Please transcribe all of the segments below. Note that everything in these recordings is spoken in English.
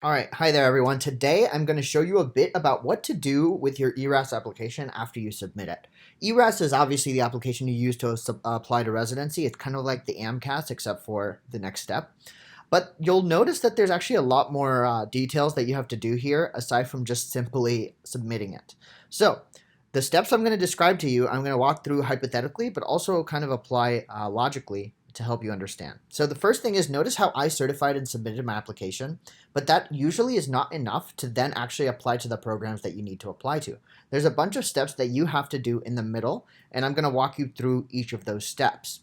All right, hi there everyone. Today I'm going to show you a bit about what to do with your ERAS application after you submit it. ERAS is obviously the application you use to apply to residency. It's kind of like the AMCAS except for the next step. But you'll notice that there's actually a lot more details that you have to do here aside from just simply submitting it. So the steps I'm going to describe to you, I'm going to walk through hypothetically, but also kind of apply logically to help you understand. So the first thing is notice how I certified and submitted my application, but that usually is not enough to then actually apply to the programs that you need to apply to. There's a bunch of steps that you have to do in the middle, and I'm going to walk you through each of those steps.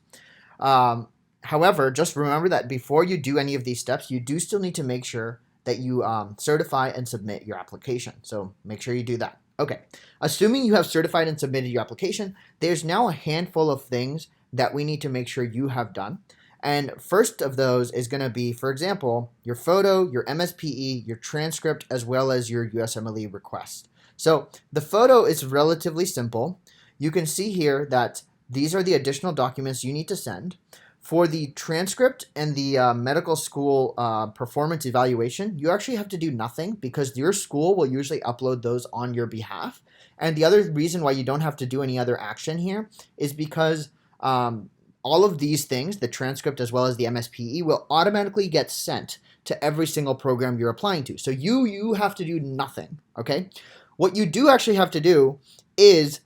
However, just remember that before you do any of these steps, you do still need to make sure that you certify and submit your application. So make sure you do that. Okay, assuming you have certified and submitted your application, there's now a handful of things that we need to make sure you have done. And first of those is going to be, for example, your photo, your MSPE, your transcript, as well as your USMLE request. So the photo is relatively simple. You can see here that these are the additional documents you need to send. For the transcript and the medical school performance evaluation, you actually have to do nothing because your school will usually upload those on your behalf. And the other reason why you don't have to do any other action here is because all of these things, the transcript as well as the MSPE, will automatically get sent to every single program you're applying to. So you have to do nothing, okay? What you do actually have to do is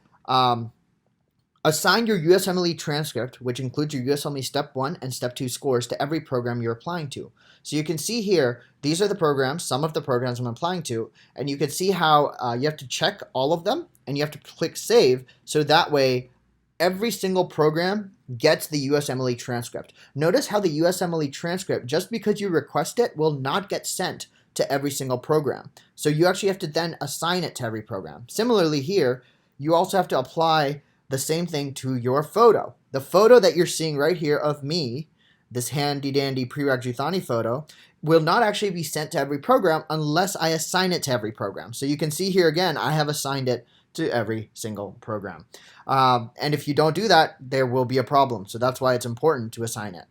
assign your USMLE transcript, which includes your USMLE Step 1 and Step 2 scores, to every program you're applying to. So you can see here, these are the programs, some of the programs I'm applying to, and you can see how you have to check all of them, and you have to click Save, so that way every single program gets the USMLE transcript. Notice how the USMLE transcript, just because you request it, will not get sent to every single program. So you actually have to then assign it to every program. Similarly here, you also have to apply the same thing to your photo. The photo that you're seeing right here of me, this handy dandy prereq Juthani photo, will not actually be sent to every program unless I assign it to every program. So you can see here again, I have assigned it to every single program. And if you don't do that, there will be a problem. So that's why it's important to assign it.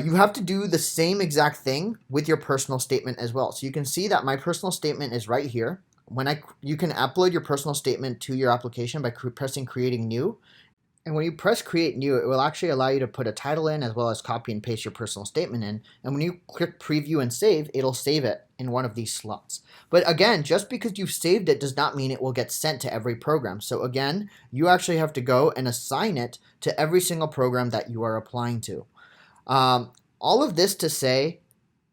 You have to do the same exact thing with your personal statement as well. So you can see that my personal statement is right here. You can upload your personal statement to your application by pressing Creating New. And when you press Create New, it will actually allow you to put a title in as well as copy and paste your personal statement in. And when you click Preview and Save, it'll save it in one of these slots. But again, just because you've saved it does not mean it will get sent to every program. So again, you actually have to go and assign it to every single program that you are applying to. All of this to say,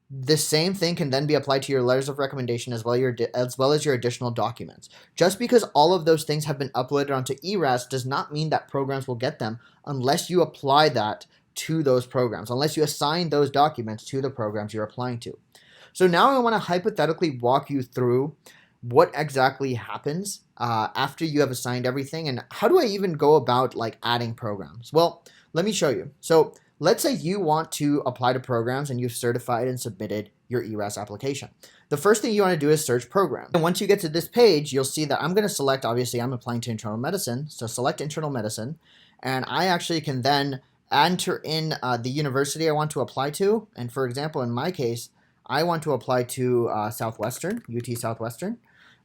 the same thing can then be applied to your letters of recommendation as well as your additional documents. Just because all of those things have been uploaded onto ERAS does not mean that programs will get them unless you apply that to those programs, unless you assign those documents to the programs you're applying to. So now I want to hypothetically walk you through what exactly happens after you have assigned everything, and how do I even go about like adding programs? Well, let me show you. So let's say you want to apply to programs and you've certified and submitted your ERAS application. The first thing you want to do is search programs. And once you get to this page, you'll see that I'm going to select, obviously I'm applying to internal medicine, so select internal medicine, and I actually can then enter in the university I want to apply to. And for example, in my case, I want to apply to Southwestern, UT Southwestern.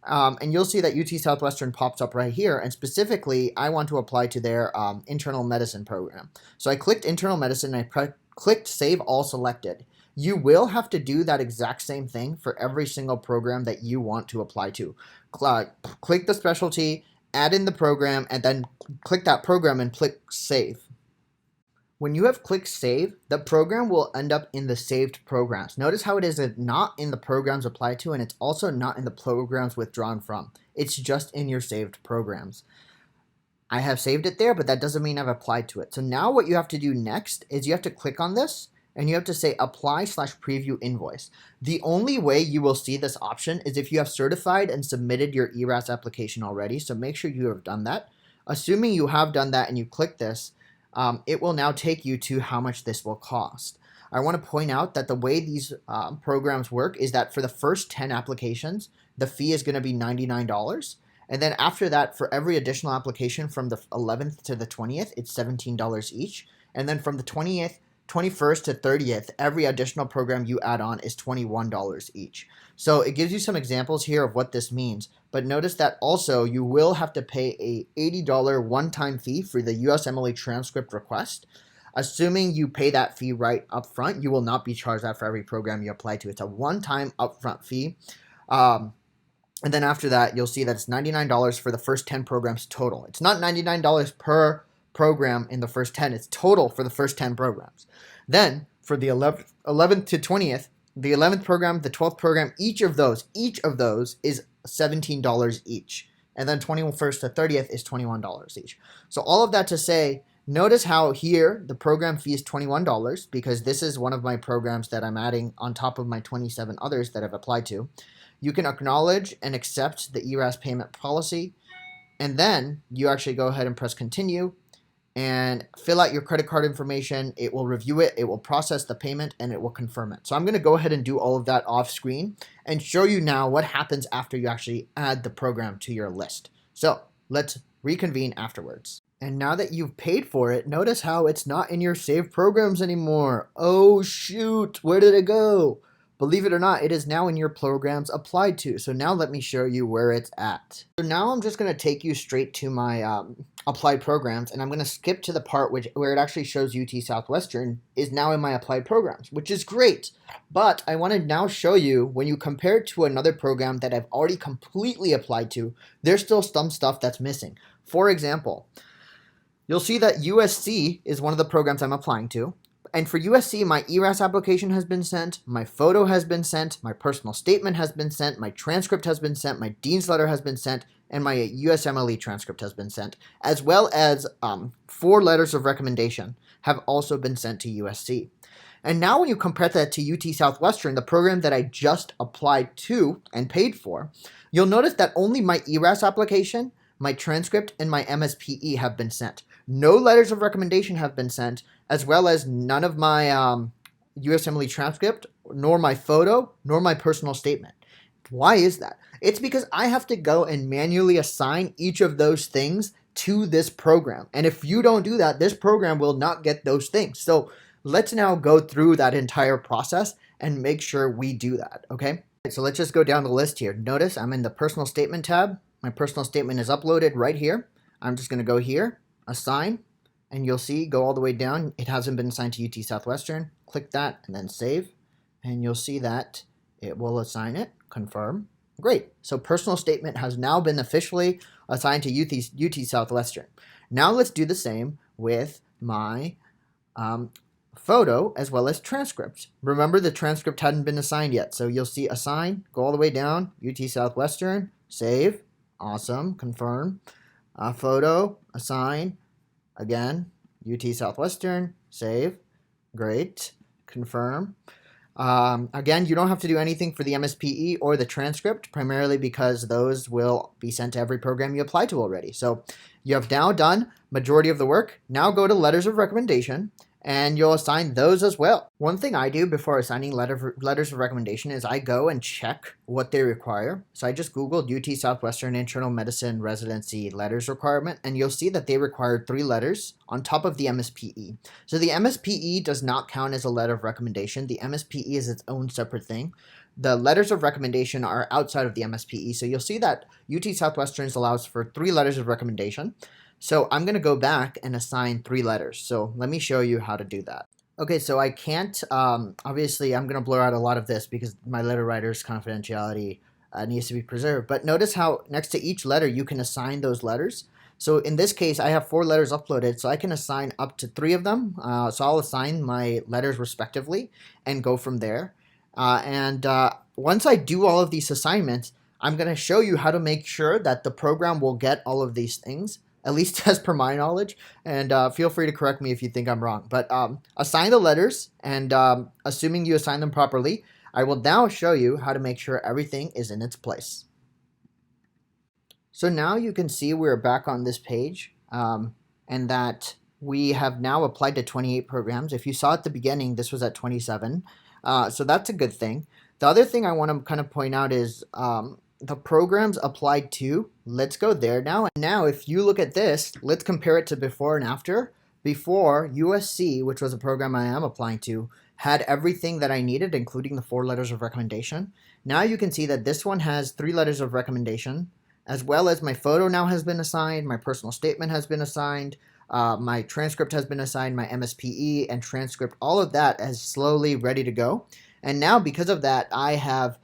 And you'll see that UT Southwestern pops up right here, and specifically I want to apply to their internal medicine program. So I clicked internal medicine and I clicked Save All Selected. You will have to do that exact same thing for every single program that you want to apply to. Click the specialty, add in the program, and then click that program and click Save. When you have clicked Save, the program will end up in the saved programs. Notice how it is not in the programs applied to, and it's also not in the programs withdrawn from. It's just in your saved programs. I have saved it there, but that doesn't mean I've applied to it. So now what you have to do next is you have to click on this, and you have to say Apply/Preview Invoice. The only way you will see this option is if you have certified and submitted your ERAS application already, so make sure you have done that. Assuming you have done that and you click this, it will now take you to how much this will cost. I want to point out that the way these programs work is that for the first 10 applications, the fee is going to be $99. And then after that, for every additional application from the 11th to the 20th, it's $17 each. And then from the 20th 21st to 30th, every additional program you add on is $21 each. So it gives you some examples here of what this means. But notice that also you will have to pay a $80 one-time fee for the USMLE transcript request. Assuming you pay that fee right up front, you will not be charged that for every program you apply to. It's a one-time upfront fee. And then after that, you'll see that it's $99 for the first 10 programs total. It's not $99 per program in the first 10. It's total for the first 10 programs. Then for the 11th to 20th, the 11th program, the 12th program, each of those is $17 each. And then 21st to 30th is $21 each. So all of that to say, notice how here the program fee is $21 because this is one of my programs that I'm adding on top of my 27 others that I've applied to. You can acknowledge and accept the ERAS payment policy, and then you actually go ahead and press continue and fill out your credit card information. It will review it, it will process the payment, and it will confirm it. So I'm going to go ahead and do all of that off screen and show you now what happens after you actually add the program to your list. So let's reconvene afterwards. And now that you've paid for it, notice how it's not in your saved programs anymore. Oh shoot, where did it go? Believe it or not, it is now in your programs applied to. So now let me show you where it's at. So now I'm just going to take you straight to my applied programs, and I'm going to skip to the part where it actually shows UT Southwestern is now in my applied programs, which is great. But I want to now show you when you compare it to another program that I've already completely applied to, there's still some stuff that's missing. For example, you'll see that USC is one of the programs I'm applying to. And for USC, my ERAS application has been sent, my photo has been sent, my personal statement has been sent, my transcript has been sent, my dean's letter has been sent, and my USMLE transcript has been sent, as well as 4 letters of recommendation have also been sent to USC. And now when you compare that to UT Southwestern, the program that I just applied to and paid for, you'll notice that only my ERAS application, my transcript, and my MSPE have been sent. No letters of recommendation have been sent, as well as none of my USMLE transcript, nor my photo, nor my personal statement. Why is that? It's because I have to go and manually assign each of those things to this program. And if you don't do that, this program will not get those things. So let's now go through that entire process and make sure we do that, okay? So let's just go down the list here. Notice I'm in the personal statement tab. My personal statement is uploaded right here. I'm just going to go here, assign, and you'll see, go all the way down. It hasn't been assigned to UT Southwestern. Click that and then save. And you'll see that it will assign it, confirm. Great. So personal statement has now been officially assigned to UT Southwestern. Now let's do the same with my photo as well as transcript. Remember, the transcript hadn't been assigned yet. So you'll see assign, go all the way down, UT Southwestern, save, awesome, confirm. Photo, assign, again, UT Southwestern, save, great, confirm. Again, you don't have to do anything for the MSPE or the transcript, primarily because those will be sent to every program you apply to already. So you have now done majority of the work. Now go to letters of recommendation, and you'll assign those as well. One thing I do before assigning letters of recommendation is I go and check what they require. So I just Googled UT Southwestern Internal Medicine Residency Letters Requirement, and you'll see that they required 3 letters on top of the MSPE. So the MSPE does not count as a letter of recommendation. The MSPE is its own separate thing. The letters of recommendation are outside of the MSPE. So you'll see that UT Southwestern allows for 3 letters of recommendation. So I'm going to go back and assign 3 letters. So let me show you how to do that. Okay, so I can't, obviously I'm going to blur out a lot of this because my letter writer's confidentiality needs to be preserved. But notice how next to each letter you can assign those letters. So in this case, I have 4 letters uploaded, so I can assign up to 3 of them. So I'll assign my letters respectively and go from there. Once I do all of these assignments, I'm going to show you how to make sure that the program will get all of these things, at least as per my knowledge, and feel free to correct me if you think I'm wrong. But assign the letters, and assuming you assign them properly, I will now show you how to make sure everything is in its place. So now you can see we're back on this page, and that we have now applied to 28 programs. If you saw at the beginning, this was at 27, so that's a good thing. The other thing I want to kind of point out is the programs applied to. Let's go there now. And now if you look at this, let's compare it to before and after. Before, USC, which was a program I am applying to, had everything that I needed, including the 4 letters of recommendation. Now you can see that this one has 3 letters of recommendation, as well as my photo now has been assigned, my personal statement has been assigned, my transcript has been assigned, my MSPE and transcript, all of that is slowly ready to go. And now because of that, I have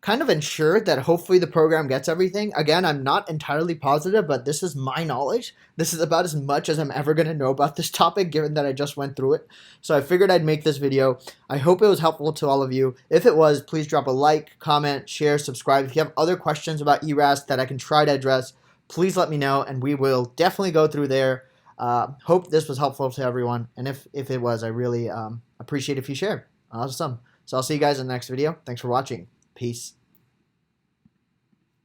kind of ensured that hopefully the program gets everything. Again, I'm not entirely positive, but this is my knowledge. This is about as much as I'm ever going to know about this topic, given that I just went through it. So I figured I'd make this video. I hope it was helpful to all of you. If it was, please drop a like, comment, share, subscribe. If you have other questions about ERAS that I can try to address, please let me know, and we will definitely go through there. Hope this was helpful to everyone, and if it was, I really appreciate if you share. Awesome. So I'll see you guys in the next video. Thanks for watching. Peace.